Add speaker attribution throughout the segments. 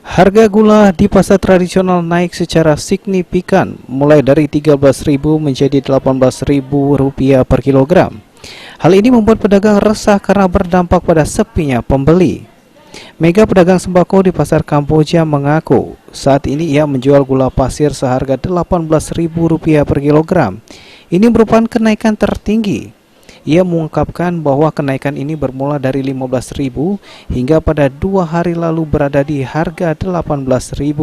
Speaker 1: Harga gula di pasar tradisional naik secara signifikan, mulai dari Rp13.000 menjadi Rp18.000 per kilogram. Hal ini membuat pedagang resah karena berdampak pada sepinya pembeli. Mega pedagang sembako di pasar Kamboja mengaku saat ini ia menjual gula pasir seharga Rp18.000 per kilogram. Ini merupakan kenaikan tertinggi. Ia mengungkapkan bahwa kenaikan ini bermula dari Rp15.000 hingga pada 2 hari lalu berada di harga Rp18.000.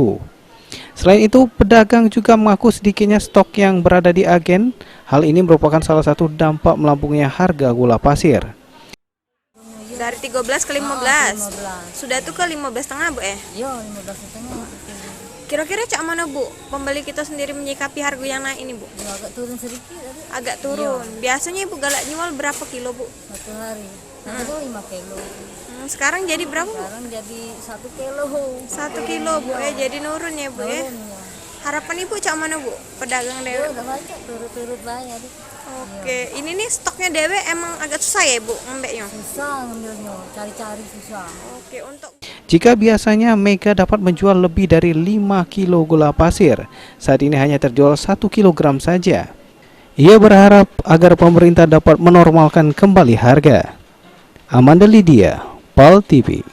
Speaker 1: Selain itu, pedagang juga mengaku sedikitnya stok yang berada di agen. Hal ini merupakan salah satu dampak melambungnya harga gula pasir.
Speaker 2: Dari 13 ke 15. Sudah tuh ke 15,5 Bu
Speaker 3: Iya, 15,5.
Speaker 2: Kira-kira cak mana Bu? Pembeli kita sendiri menyikapi harga yang naik ini Bu?
Speaker 3: Ya, agak turun sedikit tadi.
Speaker 2: Agak turun. Biasanya Ibu galak jual berapa kilo Bu?
Speaker 3: Satu hari. Nanti tuh 5 kilo.
Speaker 2: Sekarang jadi berapa Bu?
Speaker 3: Sekarang jadi 1 kilo.
Speaker 2: 1 kilo Bu jadi nurun ya Bu ya.
Speaker 3: Turun, ya.
Speaker 2: Harapan Ibu cak mana Bu? Pedagang
Speaker 3: Ya,
Speaker 2: dewe.
Speaker 3: udah banyak turut-turut banyak.
Speaker 2: Oke, ini nih stoknya dewe emang agak susah ya Bu ngembeknya?
Speaker 3: Susah ngambilnya, cari-cari susah.
Speaker 2: Oke, untuk
Speaker 1: Jika biasanya Mega dapat menjual lebih dari 5 kilo gula pasir, saat ini hanya terjual 1 kilogram saja. Ia berharap agar pemerintah dapat menormalkan kembali harga. Amanda Lydia, PAL TV.